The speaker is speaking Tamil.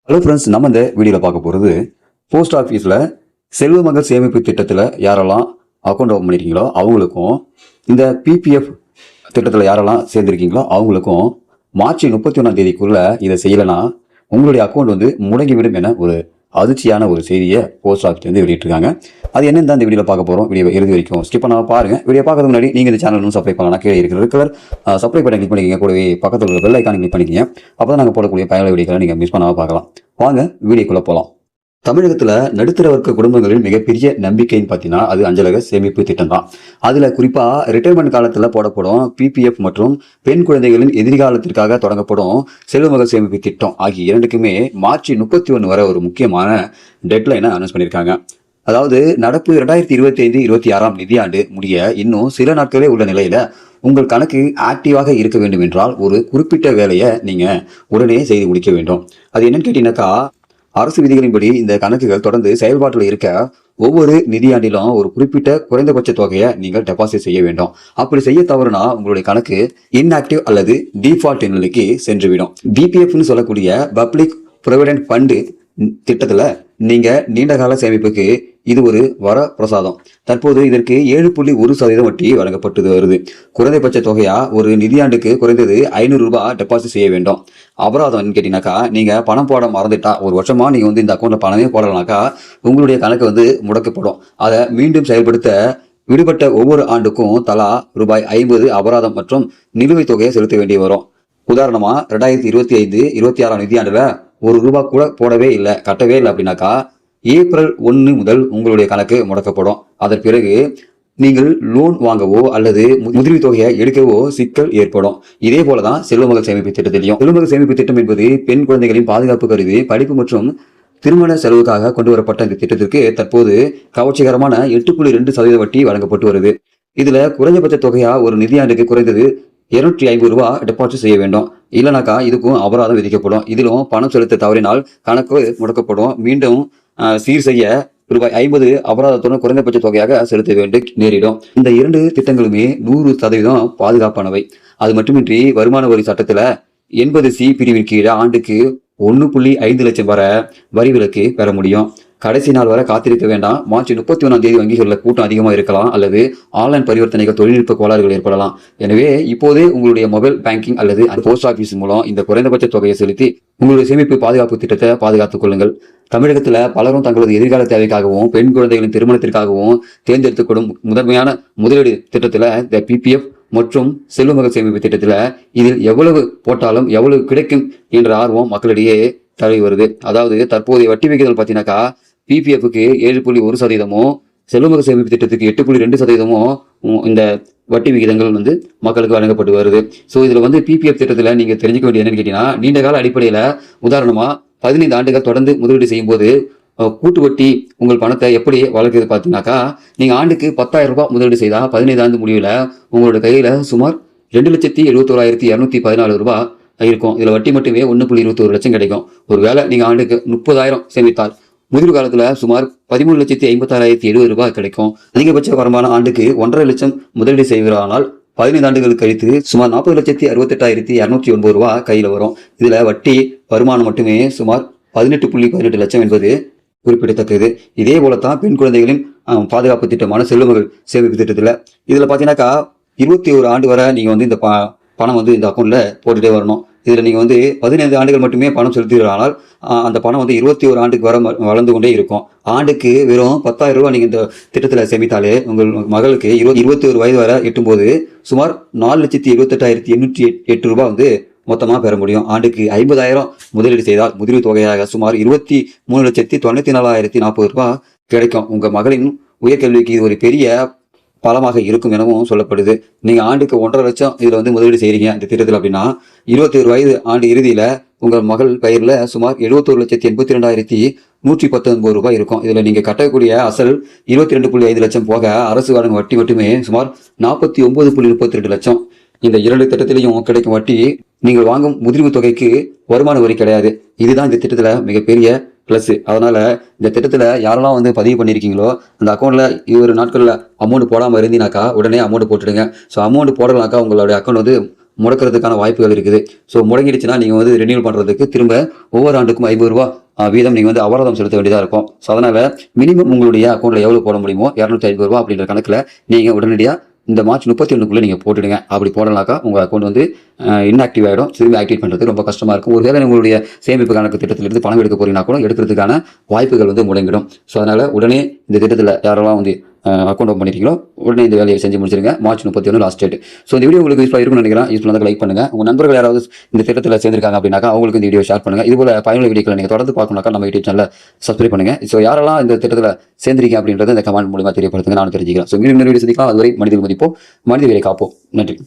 ஹலோ ஃப்ரெண்ட்ஸ், நம்ம இந்த வீடியோவில் பார்க்க போகிறது போஸ்ட் ஆஃபீஸில் செல்வ மகள் சேமிப்பு திட்டத்தில் யாரெல்லாம் அக்கௌண்ட் ஓப்பன் பண்ணியிருக்கீங்களோ அவங்களுக்கும், இந்த பிபிஎஃப் திட்டத்தில் யாரெல்லாம் சேர்ந்துருக்கீங்களோ அவங்களுக்கும் மார்ச் 31 இதை செய்யலைன்னா உங்களுடைய அக்கௌண்ட் வந்து முடங்கிவிடும் என ஒரு அதிர்ச்சியான ஒரு செய்தியை போஸ்ட் ஆஃபீஸ்லேருந்து வெளியிட்டிருக்காங்க. அது என்னன்னு தான் இந்த வீடியோவில் பார்க்க போகிறோம். வீடியோ இறுதி வரைக்கும் ஸ்கிப் பண்ணாமல் பாருங்கள். வீடியோ பார்க்கறதுக்கு முன்னாடி நீங்கள் இந்த சேனல் இன்னும் சப்ஸ்கிரைப் பண்ணலாம். கீழே இருக்கிற சப்ஸ்கிரைப் பட்டன் கிளிக் பண்ணிக்கங்க. கூடவே பக்கத்தில் உள்ள பெல் ஐக்கானை கிளிக் பண்ணிக்கங்க. அப்போ தான் நாங்கள் போடக்கூடிய பயனுள்ள வீடியோக்களை நீங்கள் மிஸ் பண்ணாமல் பார்க்கலாம். வாங்க வீடியோக்குள்ளே போகலாம். தமிழகத்தில் நடுத்தர வர்க்க குடும்பங்களில் மிகப்பெரிய நம்பிக்கைன்னு பார்த்தீங்கன்னா அது அஞ்சலக சேமிப்பு திட்டம் தான். அதில் குறிப்பாக ரிட்டைர்மெண்ட் காலத்தில் போடப்படும் பிபிஎஃப் மற்றும் பெண் குழந்தைகளின் எதிர்காலத்திற்காக தொடங்கப்படும் செல்வ மகள் சேமிப்பு திட்டம் ஆகிய இரண்டுக்குமே மார்ச் 31 வரை ஒரு முக்கியமான டெட்லைனை அனௌன்ஸ் பண்ணியிருக்காங்க. அதாவது நடப்பு 2025-26 நிதியாண்டு முடிய இன்னும் சில நாட்களே உள்ள நிலையில உங்கள் கணக்கு ஆக்டிவாக இருக்க வேண்டும் என்றால் ஒரு குறிப்பிட்ட வேலையை நீங்க உடனே செய்து முடிக்க வேண்டும். அது என்னன்னு கேட்டீங்கன்னாக்கா, அரசு விதிகளின்படி இந்த கணக்குகள் தொடர்ந்து செயல்பாட்டில் இருக்க ஒவ்வொரு நிதியாண்டிலும் ஒரு குறிப்பிட்ட குறைந்தபட்ச தொகையை நீங்கள் டெபாசிட் செய்ய வேண்டும். அப்படி செய்ய தவறுனா உங்களுடைய கணக்கு இன்ஆக்டிவ் அல்லது டிஃபால்ட் நிலைக்கு சென்றுவிடும். பிபிஎஃப்னு சொல்லக்கூடிய பப்ளிக் ப்ரொவிடென்ட் ஃபண்டு திட்டத்துல நீங்க நீண்டகால சேமிப்புக்கு இது ஒரு வரப்பிரசாதம். தற்போது இதற்கு 7.1% வட்டி வழங்கப்பட்டு வருது. குறைந்தபட்ச தொகையா ஒரு நிதியாண்டுக்கு குறைந்தது 500 ரூபாய் டெபாசிட் செய்ய வேண்டும். அபராதம் கேட்டீங்கன்னாக்கா, நீங்க பணம் போட மறந்துட்டா, ஒரு வருஷமா நீங்க வந்து இந்த அக்கௌண்ட்ல பணமே போடலனாக்கா உங்களுடைய கணக்கு வந்து முடக்கப்படும். அதை மீண்டும் செயல்படுத்த விடுபட்ட ஒவ்வொரு ஆண்டுக்கும் தலா ரூபாய் 50 அபராதம் மற்றும் நிலுவைத் தொகையை செலுத்த வேண்டி வரும். உதாரணமா 2025-26 நிதியாண்டுல ₹1 கூட போடவே இல்லை, கட்டவே இல்லை அப்படின்னாக்கா ஏப்ரல் 1 முதல் உங்களுடைய கணக்கு முடக்கப்படும். அதன் பிறகு நீங்கள் லோன் வாங்கவோ அல்லது முதிர்வு தொகையை எடுக்கவோ சிக்கல் ஏற்படும். இதே போலதான் செல்வ மகள் சேமிப்பு திட்டத்திலையும். செல்வ மகள் சேமிப்பு திட்டம் என்பது பெண் குழந்தைகளின் பாதுகாப்பு கருதி படிப்பு மற்றும் திருமண செலவுக்காக கொண்டு வரப்பட்ட இந்த திட்டத்திற்கு தற்போது கவர்ச்சிகரமான 8.2% வட்டி வழங்கப்பட்டு வருது. இதுல குறைந்தபட்ச தொகையா ஒரு நிதியாண்டுக்கு குறைந்தது 250 ரூபாய் டெபாசிட் செய்ய வேண்டும். இல்லைனாக்கா இதுக்கும் அபராதம் விதிக்கப்படும். இதிலும் பணம் செலுத்த தவறினால் கணக்கு முடக்கப்படும். மீண்டும் சீர் செய்ய ரூபாய் 50 அபராதத்துடன் குறைந்தபட்ச தொகையாக செலுத்த வேண்டி நேரிடும். இந்த இரண்டு திட்டங்களுமே 100% பாதுகாப்பானவை. அது மட்டுமின்றி வருமான வரி சட்டத்துல 80C பிரிவின் கீழே ஆண்டுக்கு 1.5 லட்சம் வரை வரி விலக்கு பெற முடியும். கடைசி நாள் வரை காத்திருக்க வேண்டாம். மார்ச் 31 வங்கிகளில் கூட்டம் அதிகமாக இருக்கலாம் அல்லது ஆன்லைன் பரிவர்த்தனைகள் தொழில்நுட்ப கோளாறுகள் ஏற்படலாம். எனவே இப்போதே உங்களுடைய மொபைல் பேங்கிங் அல்லது போஸ்ட் ஆஃபீஸ் மூலம் இந்த குறைந்தபட்ச தொகையை செலுத்தி உங்களுடைய சேமிப்பு பாதுகாப்பு திட்டத்தை பாதுகாத்துக் கொள்ளுங்கள். தமிழகத்துல பலரும் தங்களது எதிர்கால தேவைக்காகவும் பெண் குழந்தைகளின் திருமணத்திற்காகவும் தேர்ந்தெடுத்துக்கொள்ளும் முதன்மையான முதலீடு திட்டத்துல இந்த பிபிஎஃப் மற்றும் செல்வ மகள் சேமிப்பு திட்டத்துல இதில் எவ்வளவு போட்டாலும் எவ்வளவு கிடைக்கும் என்ற ஆர்வம் மக்களிடையே தழுவி வருது. அதாவது தற்போதைய வட்டி விகிதங்கள் பார்த்தீங்கன்னாக்கா, பிபிஎஃப்க்கு 7.1%, செல்வ மகள் சேமிப்பு திட்டத்துக்கு 8.2% இந்த வட்டி விகிதங்கள் வந்து மக்களுக்கு வழங்கப்பட்டு வருது. ஸோ இதுல வந்து பிபிஎஃப் திட்டத்துல நீங்க தெரிஞ்சுக்க வேண்டியது என்னன்னு கேட்டீங்கன்னா, நீண்ட கால அடிப்படையில உதாரணமா 15 ஆண்டுகள் தொடர்ந்து முதலீடு செய்யும் போது கூட்டு வட்டி உங்கள் பணத்தை எப்படி வளர்க்குது பார்த்தீங்கன்னாக்கா, நீங்க ஆண்டுக்கு 10,000 ரூபாய் முதலீடு செய்தா 15 ஆண்டு முடிவில் உங்களோட கையில சுமார் 2,71,214 ரூபாய் இருக்கும். இதுல வட்டி மட்டுமே 1.21 லட்சம் கிடைக்கும். ஒருவேளை நீங்க ஆண்டுக்கு 30,000 சேமித்தால் முதிர்வு காலத்துல சுமார் 13,56,070 ரூபாய் கிடைக்கும். அதிகபட்ச வருமானம் ஆண்டுக்கு 1.5 லட்சம் முதலீடு செய்வதானால் 15 ஆண்டுகள் கழித்து சுமார் 40,68,209 ரூபாய் கையில வரும். இதுல வட்டி வருமானம் மட்டுமே சுமார் 18.18 லட்சம் என்பது குறிப்பிடத்தக்கது. இதே போலத்தான் பெண் குழந்தைகளின் பாதுகாப்பு திட்டமான செல்வ மகள் சேமிப்பு திட்டத்துல இதுல பாத்தீங்கன்னாக்கா 21 ஆண்டு வரை நீங்க வந்து இந்த பணம் வந்து இந்த அக்கௌண்ட்ல போட்டுட்டே வரணும். இதுல நீங்க வந்து 15 ஆண்டுகள் மட்டுமே பணம் செலுத்துகிறானால் அந்த பணம் வந்து 21 ஆண்டுக்கு வர வளர்ந்து கொண்டே இருக்கும். ஆண்டுக்கு வெறும் 10,000 ரூபாய் நீங்க இந்த திட்டத்துல சேமித்தாலே உங்கள் மகளுக்கு 21 வயது வரை எட்டும்போது சுமார் 4,78,808 ரூபாய் வந்து மொத்தமா பெற முடியும். ஆண்டுக்கு 50,000 முதலீடு செய்தால் முதிர்வு தொகையாக சுமார் 23,94,040 ரூபாய் கிடைக்கும். உங்க மகளின் உயர்கல்விக்கு இது ஒரு பெரிய பலமாக இருக்கும் எனவும் சொல்லப்படுது. நீங்க ஆண்டுக்கு 1.5 லட்சம் இதுல வந்து முதலீடு செய்றீங்க இந்த திட்டத்தில் அப்படின்னா 21 வயது ஆண்டு இறுதியில உங்கள் மகள் பெயர்ல சுமார் 71,82,119 ரூபாய் இருக்கும். இதுல நீங்க கட்டக்கூடிய அசல் 22.5 லட்சம் போக அரசு வழங்கும் வட்டி மட்டுமே சுமார் 49.32 லட்சம். இந்த இரண்டு திட்டத்திலையும் கிடைக்கும் வட்டி நீங்கள் வாங்கும் முதிர்வு தொகைக்கு வருமான வரி கிடையாது. இதுதான் இந்த திட்டத்துல மிகப்பெரிய பிளஸ். அதனால இந்த திட்டத்துல யாரெல்லாம் வந்து பதிவு பண்ணிருக்கீங்களோ அந்த அக்கௌண்ட்ல 20 நாட்கள்ல அமௌண்ட் போடாம இருந்தீங்கனாக்கா உடனே அமௌண்ட் போட்டுடுங்க. ஸோ அமௌண்ட் போடலாக்கா உங்களுடைய அக்கௌண்ட் வந்து முடக்கிறதுக்கான வாய்ப்புகள் இருக்குது. ஸோ முடங்கிடுச்சுன்னா நீங்கள் வந்து ரெனியூல் பண்ணுறதுக்கு திரும்ப ஒவ்வொரு ஆண்டுக்கும் ரூ. 50 வீதம் நீங்கள் வந்து அபராதம் செலுத்த வேண்டியதாக இருக்கும். ஸோ அதனால் மினிமம் உங்களுடைய அக்கௌண்ட்டில் எவ்வளோ போட முடியுமோ ரூ. 250 அப்படின்ற கணக்கில் நீங்கள் உடனடியாக இந்த மார்ச் 31க்குள்ளே நீங்கள் போட்டுடுங்க. அப்படி போடலாக்கா உங்கள் அக்கௌண்ட் வந்து இன்ஆக்டிவ் ஆகிடும். திரும்பி ஆக்டிவேட் பண்ணுறது ரொம்ப கஷ்டமாக இருக்கும். ஒருவேளை உங்களுடைய சேமிப்பு கணக்கு திட்டத்திலிருந்து பணம் எடுக்க போறீங்கன்னா கூட எடுக்கிறதுக்கான வாய்ப்புகள் வந்து முடங்கிடும். ஸோ அதனால் உடனே இந்த திட்டத்தில் யாரெல்லாம் வந்து அக்கௌண்ட் ஓப்பன் பண்ணிட்டீங்களோ உடனே இந்த வேலையை செஞ்சு முடிச்சிருங்க. March 31 last date. ஸோ இந்த வீடியோ உங்களுக்கு யூஸ்ஃபுல்லாக இருக்கும்னு நினைக்கிறேன். யூஸ்ஃபுல்லாக லைக் பண்ணுங்கள். உங்கள் நண்பர்கள் யாராவது இந்த திட்டத்தில் சேர்ந்திருக்காங்க அப்படின்னாக்கா அவங்களுக்கு இந்த வீடியோ ஷேர் பண்ணுங்கள். இதுபோல் பயனுள்ள வீடியோக்களை நீங்கள் தொடர்ந்து பார்க்கணும்னாக்கா நம்ம யூடியூப் சேனலை சப்ஸ்கிரைப் பண்ணுங்கள். ஸோ யாரெல்லாம் இந்த திட்டத்தில் சேர்ந்திருக்கீங்க அப்படின்றத இந்த கமெண்ட் மூலமாக தெரியப்படுத்துங்க. நான் தெரிஞ்சுக்கிறேன். ஸோ மீண்டும் வீடியோ சந்திக்கலாம். அதுவரை மனித மதிப்போம், மனித வேலை காப்போம். நன்றி.